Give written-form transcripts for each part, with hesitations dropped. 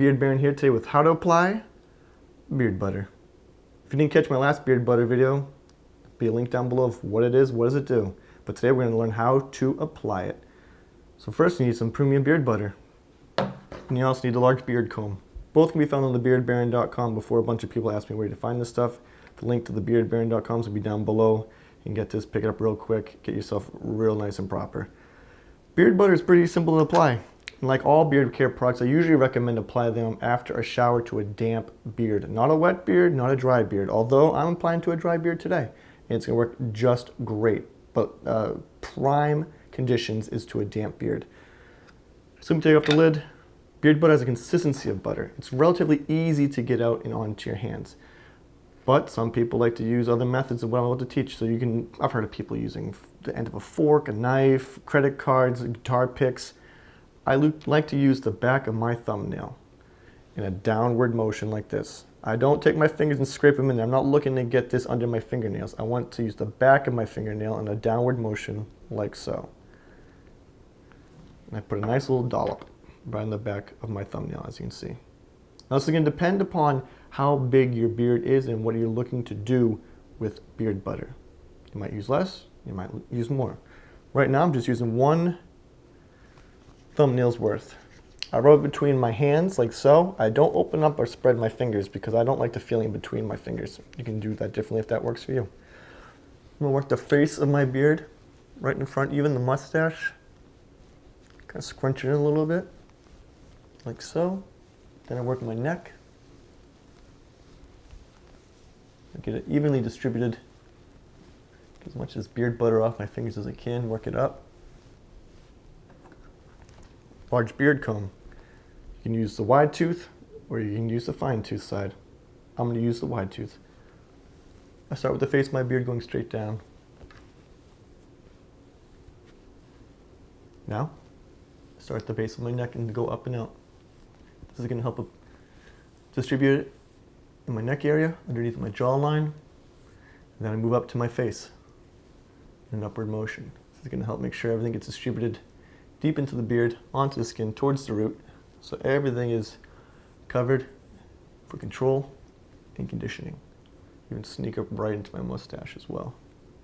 Beard Baron here today with how to apply beard butter. If you didn't catch my last beard butter video, there'll be a link down below of what it is, what does it do. But today we're going to learn how to apply it. So first you need some premium beard butter. And you also need a large beard comb. Both can be found on thebeardbaron.com. Before a bunch of people asked me where to find this stuff. The link to thebeardbaron.com will be down below. You can get this, pick it up real quick, get yourself real nice and proper. Beard butter is pretty simple to apply. And like all beard care products, I usually recommend apply them after a shower to a damp beard. Not a wet beard, not a dry beard. Although I'm applying to a dry beard today. And it's going to work just great. But prime conditions is to a damp beard. So let me take off the lid. Beard butter has a consistency of butter. It's relatively easy to get out and onto your hands. But some people like to use other methods of what I'm about to teach. So I've heard of people using the end of a fork, a knife, credit cards, guitar picks. I like to use the back of my thumbnail in a downward motion like this. I don't take my fingers and scrape them in there. I'm not looking to get this under my fingernails. I want to use the back of my fingernail in a downward motion like so. And I put a nice little dollop right on the back of my thumbnail, as you can see. Now this is going to depend upon how big your beard is and what you're looking to do with beard butter. You might use less, you might use more. Right now I'm just using one thumbnail's worth. I rub it between my hands like so. I don't open up or spread my fingers because I don't like the feeling between my fingers. You can do that differently if that works for you. I'm going to work the face of my beard, right in front, even the mustache. Kind of scrunch it in a little bit, like so. Then I work my neck. I get it evenly distributed. Get as much of this beard butter off my fingers as I can, work it up. Large beard comb. You can use the wide tooth or you can use the fine tooth side. I'm going to use the wide tooth. I start with the face of my beard going straight down. Now, I start at the base of my neck and go up and out. This is going to help distribute it in my neck area, underneath my jawline, and then I move up to my face in an upward motion. This is going to help make sure everything gets distributed deep into the beard, onto the skin, towards the root, so everything is covered for control and conditioning. Even sneak up right into my mustache as well.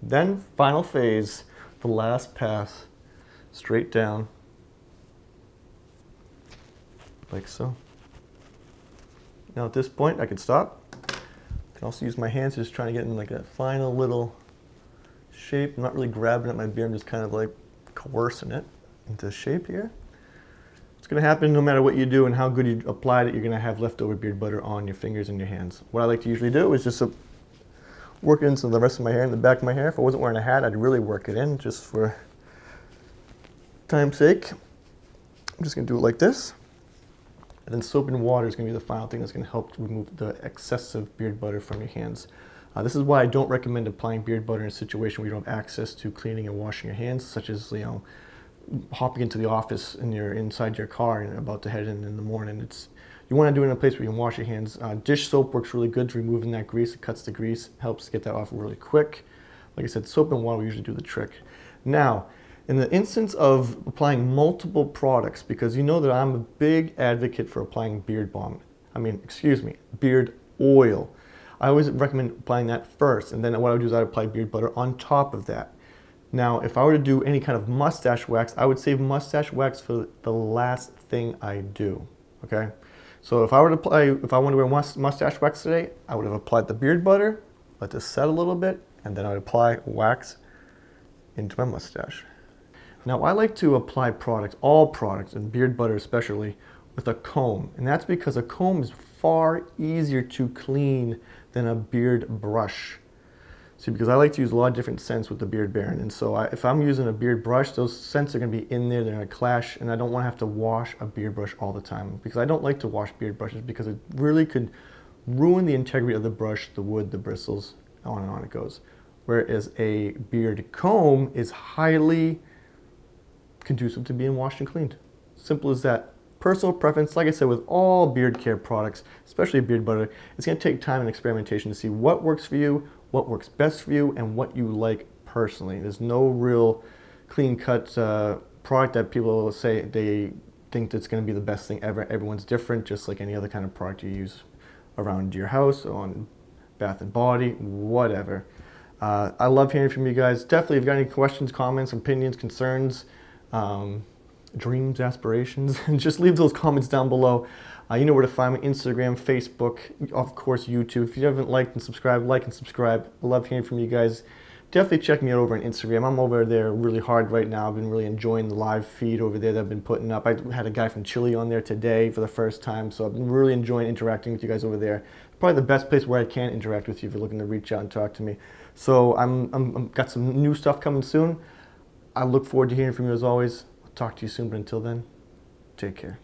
Then, final phase, the last pass, straight down, like so. Now at this point, I can stop. I can also use my hands just trying to get in like that final little shape. I'm not really grabbing at my beard, I'm just kind of like coercing it into shape here. It's going to happen no matter what you do and how good you applied it. You're going to have leftover beard butter on your fingers and your hands. What I like to usually do is just work it into the rest of my hair and the back of my hair. If I wasn't wearing a hat, I'd really work it in just for time's sake. I'm just going to do it like this. And then soap and water is going to be the final thing that's going to help remove the excessive beard butter from your hands. This is why I don't recommend applying beard butter in a situation where you don't have access to cleaning and washing your hands, such as, hopping into the office and you're inside your car and about to head in the morning. You want to do it in a place where you can wash your hands. Dish soap works really good to removing that grease. It cuts the grease, helps get that off really quick. Like I said, soap and water will usually do the trick. Now, in the instance of applying multiple products, because you know that I'm a big advocate for applying beard oil. I always recommend applying that first, and then what I would do is I'd apply beard butter on top of that. Now, if I were to do any kind of mustache wax, I would save mustache wax for the last thing I do, okay? So if I want to wear mustache wax today, I would have applied the beard butter, let this set a little bit, and then I would apply wax into my mustache. Now, I like to apply all products, and beard butter especially, with a comb. And that's because a comb is far easier to clean than a beard brush. See, because I like to use a lot of different scents with the Beard Baron. And so if I'm using a beard brush, those scents are going to be in there, they're going to clash, and I don't want to have to wash a beard brush all the time. Because I don't like to wash beard brushes because it really could ruin the integrity of the brush, the wood, the bristles, on and on it goes. Whereas a beard comb is highly conducive to being washed and cleaned. Simple as that. Personal preference, like I said, with all beard care products, especially beard butter, it's going to take time and experimentation to see what works for you, what works best for you, and what you like personally. There's no real clean-cut product that people say they think that's going to be the best thing ever. Everyone's different, just like any other kind of product you use around your house, on Bath and Body, whatever. I love hearing from you guys. Definitely, if you've got any questions, comments, opinions, concerns, dreams, aspirations, just leave those comments down below. You know where to find me: Instagram, Facebook, of course, YouTube. If you haven't liked and subscribed, like and subscribe. I love hearing from you guys. Definitely check me out over on Instagram. I'm over there really hard right now. I've been really enjoying the live feed over there that I've been putting up. I had a guy from Chile on there today for the first time, so I've been really enjoying interacting with you guys over there. Probably the best place where I can interact with you if you're looking to reach out and talk to me. So I'm got some new stuff coming soon. I look forward to hearing from you as always. I'll talk to you soon, but until then, take care.